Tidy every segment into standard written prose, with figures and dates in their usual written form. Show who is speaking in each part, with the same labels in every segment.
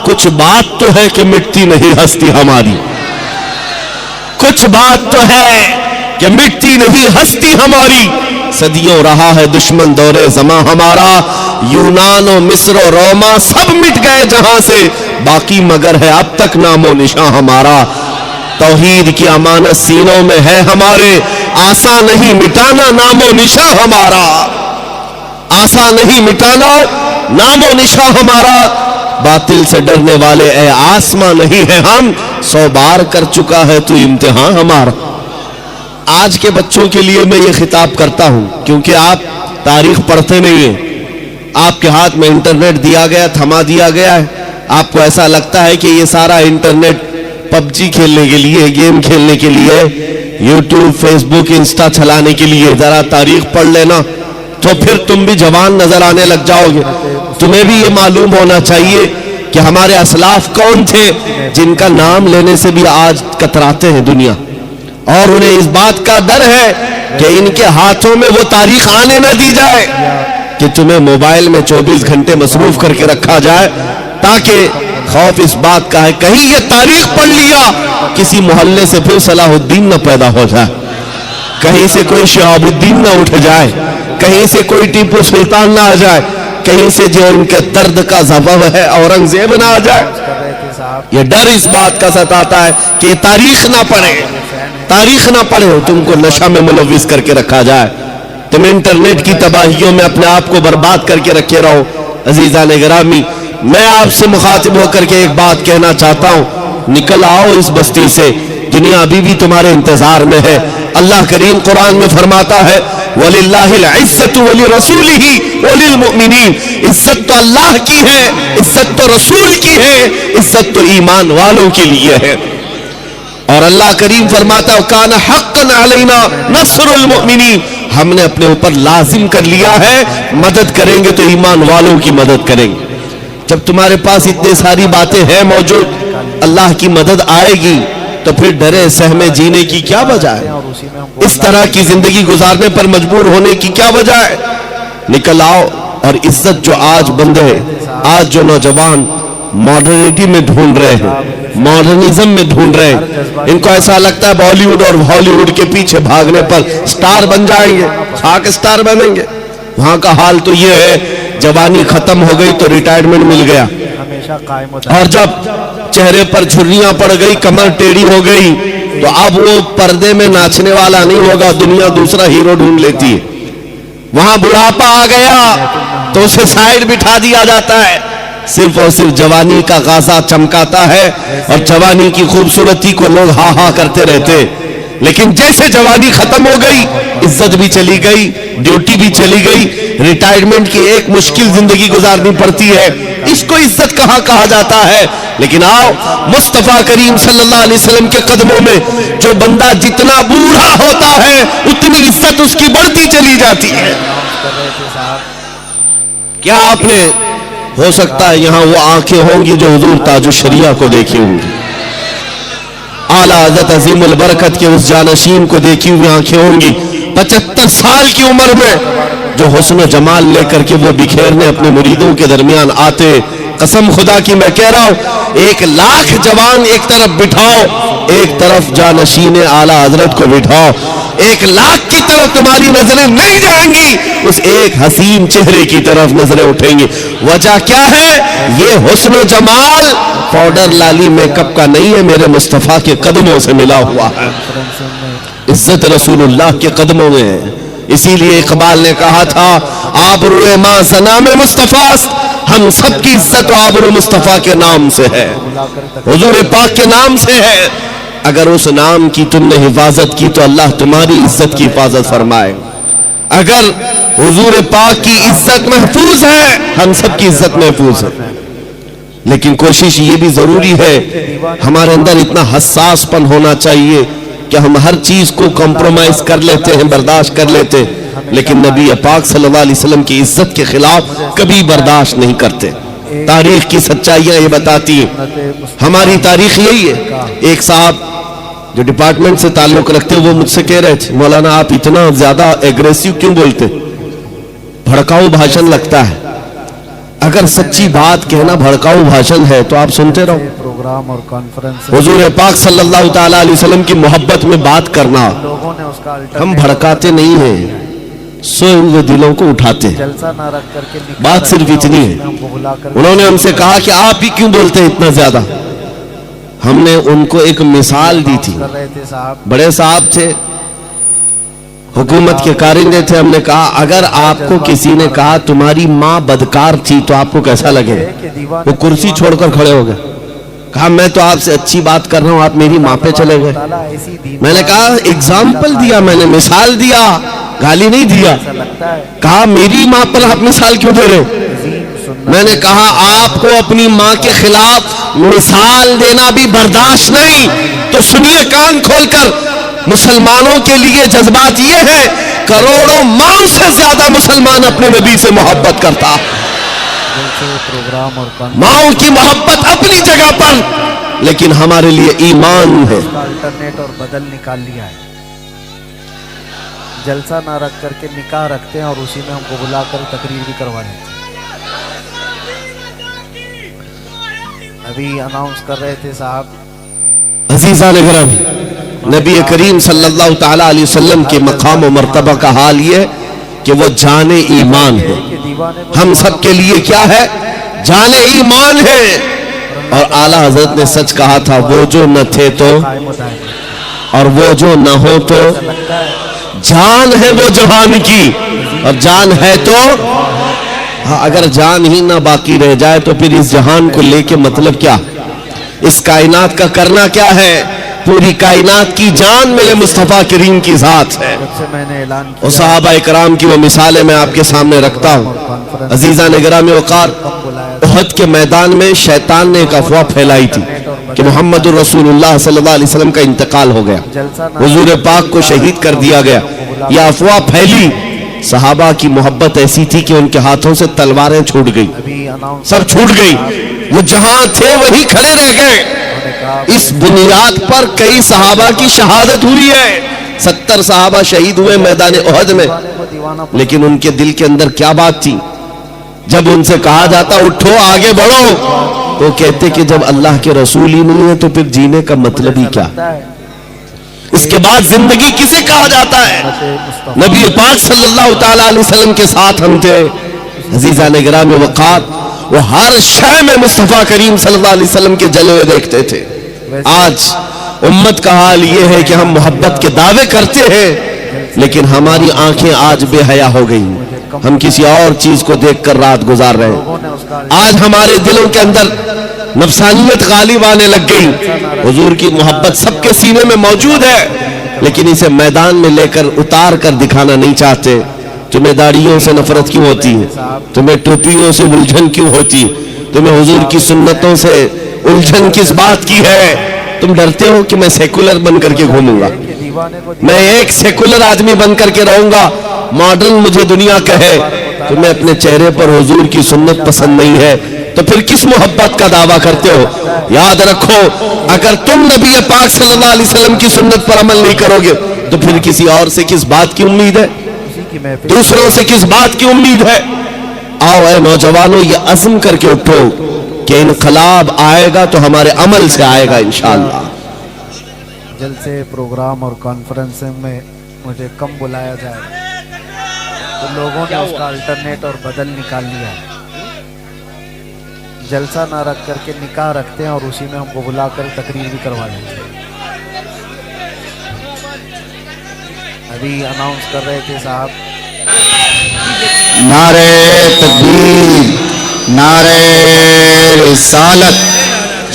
Speaker 1: کچھ بات تو ہے کہ مٹتی نہیں ہستی ہماری، کچھ بات تو ہے کہ مٹتی نہیں ہستی ہماری، صدیوں رہا ہے دشمن دور زماں ہمارا، یونان و مصر و روما سب مٹ گئے جہاں سے، باقی مگر ہے اب تک نام و نشاں ہمارا، توحید کی امانت سینوں میں ہے ہمارے، آسان نہیں مٹانا نام و نشاں ہمارا، آسان نہیں مٹانا نام و نشاں ہمارا، باطل سے ڈرنے والے اے آسماں نہیں ہے ہم، 100 بار کر چکا ہے تو امتحان ہمارا۔ آج کے بچوں کے لیے میں یہ خطاب کرتا ہوں کیونکہ آپ تاریخ پڑھتے نہیں ہیں، آپ کے ہاتھ میں انٹرنیٹ دیا گیا، تھما دیا گیا ہے، آپ کو ایسا لگتا ہے کہ یہ سارا انٹرنیٹ پب جی کھیلنے کے لیے، گیم کھیلنے کے لیے، یوٹیوب فیس بک انسٹا چلانے کے لیے، ذرا تاریخ پڑھ لینا تو پھر تم بھی جوان نظر آنے لگ جاؤ گے۔ تمہیں بھی یہ معلوم ہونا چاہیے کہ ہمارے اسلاف کون تھے جن کا نام لینے سے بھی آج کتراتے ہیں دنیا، اور انہیں اس بات کا ڈر ہے کہ ان کے ہاتھوں میں وہ تاریخ آنے نہ دی جائے کہ تمہیں موبائل میں 24 گھنٹے مصروف کر کے رکھا جائے، تاکہ خوف اس بات کا ہے کہیں یہ تاریخ پڑھ لیا کسی محلے سے پھر صلاح الدین نہ پیدا ہو جائے، کہیں سے کوئی شہاب الدین نہ اٹھ جائے، کہیں سے کوئی ٹیپو سلطان نہ آ جائے، کہیں سے جو ان کے درد کا سبب ہے اورنگزیب نہ آ جائے۔ یہ ڈر اس بات کا ستاتا ہے کہ تاریخ نہ پڑھے، تاریخ نہ پڑھے، تم کو نشہ میں ملوث کر کے رکھا جائے، تم انٹرنیٹ کی تباہیوں میں اپنے آپ کو برباد کر کے رکھے رہو۔ عزیزان گرامی، میں آپ سے مخاطب ہو کر کے ایک بات کہنا چاہتا ہوں، نکل آؤ اس بستی سے، دنیا ابھی بھی تمہارے انتظار میں ہے۔ اللہ کریم قرآن میں فرماتا ہے وَلِلَّهِ الْعِزَّةُ وَلِرَسُولِهِ وَلِلْمُؤْمِنِينَ، عزت تو اللہ کی ہے، عزت تو رسول کی ہے، عزت تو ایمان والوں کے لیے ہے۔ اور اللہ کریم فرماتا ہے وَكَانَ حَقًّا عَلَيْنَا نَصْرُ الْمُؤْمِنِينَ، ہم نے اپنے اوپر لازم کر لیا ہے، مدد کریں گے تو ایمان والوں کی مدد کریں گے۔ جب تمہارے پاس اتنے ساری باتیں ہیں موجود، اللہ کی مدد آئے گی تو پھر ڈرے سہمے جینے کی کیا وجہ ہے؟ اس طرح کی زندگی گزارنے پر مجبور ہونے کی کیا وجہ ہے؟ نکل آؤ، اور عزت جو آج بندے، آج جو نوجوان ماڈرنٹی میں ڈھونڈ رہے ہیں، ماڈرنزم میں ڈھونڈ رہے ہیں، ان کو ایسا لگتا ہے بالی ووڈ اور ہالی ووڈ کے پیچھے بھاگنے پر سٹار بن جائیں گے، خاک سٹار بنیں گے۔ وہاں کا حال تو یہ ہے جوانی ختم ہو گئی تو ریٹائرمنٹ مل گیا، اور جب چہرے پر جھریاں پڑ گئی، کمر ٹیڑھی ہو گئی، تو اب وہ پردے میں ناچنے والا نہیں ہوگا، دنیا دوسرا ہیرو ڈھونڈ لیتی ہے۔ وہاں بڑھاپا آ گیا تو اسے سائیڈ بٹھا دیا جاتا ہے، صرف اور صرف جوانی کا غازہ چمکاتا ہے، اور جوانی کی خوبصورتی کو لوگ ہاں ہاں کرتے رہتے۔ لیکن جیسے جوانی ختم ہو گئی، عزت بھی چلی گئی، ڈیوٹی بھی چلی گئی، ریٹائرمنٹ کی ایک مشکل زندگی گزارنی پڑتی ہے، اس کو عزت کہا جاتا ہے۔ لیکن آؤ مصطفیٰ کریم صلی اللہ علیہ وسلم کے قدموں میں جو بندہ جتنا بوڑھا ہوتا ہے اتنی عزت اس کی بڑھتی چلی جاتی ہے۔ کیا آپ نے، ہو سکتا ہے یہاں وہ آنکھیں ہوں گی جو حضور تاج الشریعہ کو دیکھی ہوں گی، اعلیٰ حضرت عظیم البرکت کے اس جانشین کو دیکھی ہوئی آنکھیں ہوں گی، 75 سال کی عمر میں جو حسن و جمال لے کر کے وہ بکھیرنے اپنے مریدوں کے درمیان آتے۔ قسم خدا کی میں کہہ رہا ہوں، 1,00,000 جوان ایک طرف بٹھاؤ، ایک طرف جانشین اعلیٰ حضرت کو بٹھاؤ، 1,00,000 کی طرف تمہاری نظریں نہیں جائیں گی، اس ایک حسین چہرے کی طرف نظریں اٹھیں گی۔ وجہ کیا ہے؟ یہ حسن و جمال پاؤڈر لالی میک اپ کا نہیں ہے، میرے مصطفیٰ کے قدموں سے ملا ہوا ہے، عزت رسول اللہ کے قدموں میں ہے۔ اسی لیے اقبال نے کہا تھا آبروئے ماں سنام مصطفیٰ، ہم سب کی عزت و آبرو مصطفیٰ کے نام سے ہے، حضور پاک کے نام سے ہے۔ اگر اس نام کی تم نے حفاظت کی تو اللہ تمہاری عزت کی حفاظت فرمائے۔ اگر حضور پاک کی عزت محفوظ ہے، ہم سب کی عزت محفوظ ہے۔ لیکن کوشش یہ بھی ضروری ہے، ہمارے اندر اتنا حساس پن ہونا چاہیے کہ ہم ہر چیز کو کمپرومائز کر لیتے ہیں، برداشت کر لیتے، لیکن نبی پاک صلی اللہ علیہ وسلم کی عزت کے خلاف کبھی برداشت نہیں کرتے۔ تاریخ کی سچائیاں یہ بتاتی ہیں، ہماری تاریخ یہی ہے۔ ایک صاحب جو ڈپارٹمنٹ سے تعلق رکھتے وہ مجھ سے کہہ رہے تھے مولانا آپ اتنا زیادہ ایگریسو کیوں بولتے، بھڑکاؤ بھاشن لگتا ہے۔ اگر سچی بات کہنا بھڑکاؤ بھاشن ہے تو آپ سنتے رہو.
Speaker 2: پروگرام اور کانفرنس
Speaker 1: حضور پاک صلی اللہ تعالیٰ علیہ وسلم کی محبت میں بات کرنا,
Speaker 2: لوگوں نے اس کا
Speaker 1: ہم بھڑکاتے نہیں ہیں, سوئے ہوئے دلوں کو اٹھاتے ہیں.
Speaker 2: جلسہ نہ رکھ کر کے
Speaker 1: بات صرف اتنی ہے. انہوں نے ہم سے کہا کہ آپ ہی کیوں بولتے ہیں اتنا زیادہ. ہم نے ان کو ایک مثال دی تھی.
Speaker 2: کر رہے تھے صاحب,
Speaker 1: بڑے صاحب تھے, حکومت کے کارندے تھے. ہم نے کہا اگر آپ کو کسی نے کہا تمہاری ماں بدکار تھی تو آپ کو کیسا لگے؟ وہ کرسی چھوڑ کر کھڑے ہو گئے. کہا میں تو آپ سے اچھی بات کر رہا ہوں, آپ میری ماں پہ چلے گئے. میں نے کہا ایگزامپل دیا, میں نے مثال دیا, گالی نہیں دیا. کہا میری ماں پر آپ مثال کیوں دے رہے؟ میں نے کہا آپ کو اپنی ماں کے خلاف مثال دینا بھی برداشت نہیں. تو سنیے کان کھول کر, مسلمانوں کے لیے جذبات یہ ہے, کروڑوں ماں سے زیادہ مسلمان اپنے نبی سے محبت کرتا. ماں کی محبت اپنی جگہ پر, لیکن ہمارے لیے ایمان ہے.
Speaker 2: الٹرنیٹ اور بدل نکال لیا ہے. جلسہ نہ رکھ کر کے نکاح رکھتے ہیں اور اسی میں ہم کو بلا کر تقریر بھی کروا لیتے ہیں. ابھی اناؤنس کر رہے تھے صاحب,
Speaker 1: عزیزان کرام, نبی کریم صلی اللہ تعالیٰ علیہ وسلم کے مقام و مرتبہ کا حال یہ کہ وہ جان ایمان ہے. ہم سب کے لیے کیا ہے؟ جان ایمان ہے. اور اعلیٰ حضرت نے سچ کہا تھا, وہ جو نہ تھے تو اور وہ جو نہ ہو تو جان ہے وہ جہان کی, اور جان ہے تو ہاں, اگر جان ہی نہ باقی رہ جائے تو پھر اس جہان کو لے کے مطلب کیا؟ اس کائنات کا کرنا کیا ہے؟ پوری کائنات کی جان میرے مصطفیٰ کریم کی ذات ہے. اور صحابہ اکرام کی وہ مثالیں میں آپ کے سامنے رکھتا ہوں. عزیزان گرامی وقار, احد کے میدان میں شیطان نے ایک افواہ پھیلائی تھی کہ محمد الرسول اللہ صلی اللہ علیہ وسلم کا انتقال ہو گیا, حضور پاک کو شہید کر دیا گیا. یہ افواہ پھیلی, صحابہ کی محبت ایسی تھی کہ ان کے ہاتھوں سے تلواریں چھوٹ گئی, سب چھوٹ گئی. وہ جہاں تھے وہی کھڑے رہ گئے. اس بنیاد پر کئی صحابہ کی شہادت ہوئی ہے. 70 صحابہ شہید ہوئے میدان احد میں. لیکن ان کے دل کے اندر کیا بات تھی؟ جب ان سے کہا جاتا اٹھو آگے بڑھو, تو کہتے کہ جب اللہ کے رسول ہی نہیں ہے تو پھر جینے کا مطلب ہی کیا؟ اس کے بعد زندگی کسے کہا جاتا ہے؟ نبی پاک صلی اللہ تعالیٰ علیہ وسلم کے ساتھ ہم تھے. عزیزان گرامی وقار, وہ ہر شے میں مصطفیٰ کریم صلی اللہ علیہ وسلم کے جلوے دیکھتے تھے. آج امت کا حال یہ ہے کہ ہم محبت کے دعوے کرتے ہیں, لیکن ہماری آنکھیں آج بے حیا ہو گئی. ہم کسی اور چیز کو دیکھ کر رات گزار رہے ہیں. آج ہمارے دلوں کے اندر نفسانیت غالب آنے لگ گئی. حضور کی محبت سب کے سینے میں موجود ہے, لیکن اسے میدان میں لے کر اتار کر دکھانا نہیں چاہتے. تمہیں داڑھیوں سے نفرت کیوں ہوتی ہے؟ تمہیں ٹوپیوں سے الجھن کیوں ہوتی؟ تمہیں حضور کی سنتوں سے الجھن کس بات کی ہے؟ تم ڈرتے ہو کہ میں سیکولر بن کر کے گھوموں گا, میں ایک سیکولر آدمی بن کر کے رہوں گا, ماڈرن مجھے دنیا کہے. تمہیں اپنے چہرے پر حضور کی سنت پسند نہیں ہے تو پھر کس محبت کا دعویٰ کرتے ہو؟ یاد رکھو, اگر تم نبی پاک صلی اللہ علیہ وسلم کی سنت پر عمل نہیں کرو گے تو پھر کسی اور سے کس بات کی امید ہے؟ دوسروں سے کس بات کی امید ہے؟ آؤ اے نوجوانوں, یہ عزم کر کے اٹھو کہ انقلاب آئے گا تو ہمارے عمل سے آئے گا انشاءاللہ.
Speaker 2: جلسے, پروگرام اور کانفرنس میں مجھے کم بلایا جائے تو لوگوں نے اس کا الٹرنیٹ اور بدل نکال لیا. جلسہ نہ رکھ کر کے نکاح رکھتے ہیں اور اسی میں ہم کو بلا کر تقریر بھی کروا لیتے ہیں. ابھی اناؤنس کر رہے تھے صاحب,
Speaker 3: نعرہ تکبیر, نعرہ رسالت,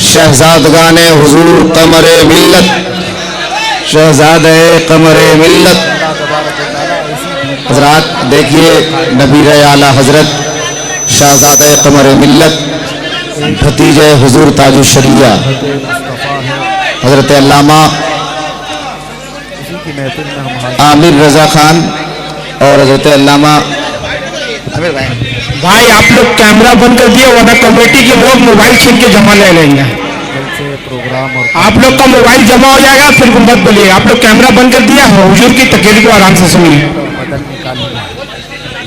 Speaker 3: شہزادگان حضور قمر ملت, شہزادہ قمر ملت. حضرات دیکھیے, نبی اعلیٰ حضرت شہزادہ قمر ملت, بھتیجے حضور تاج الشریعہ حضرت علامہ عامر رضا خان اور حضرت علامہ.
Speaker 4: بھائی آپ لوگ کیمرہ بند کر دیے ورنہ کمیٹی کے لوگ موبائل چھین کے جمع لے لیں گے. آپ لوگ کا موبائل جمع ہو جائے گا, پھر مت بولیے. آپ لوگ کیمرہ بند کر دیا, حضور کی تقریر کو آرام سے سنیے.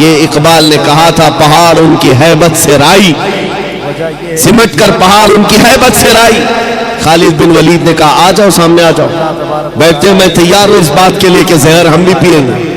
Speaker 1: یہ اقبال نے کہا تھا پہاڑ ان کی ہیبت سے رائی،
Speaker 2: وجہ یہ ہے
Speaker 1: سمٹ کر پہاڑ ان کی ہیبت سے رائی۔ خالد بن ولید نے کہا آ جاؤ سامنے آ جاؤ، بیٹھتے ہیں، میں تیار ہوں اس بات کے لیے کہ زہر ہم بھی پیئیں گے۔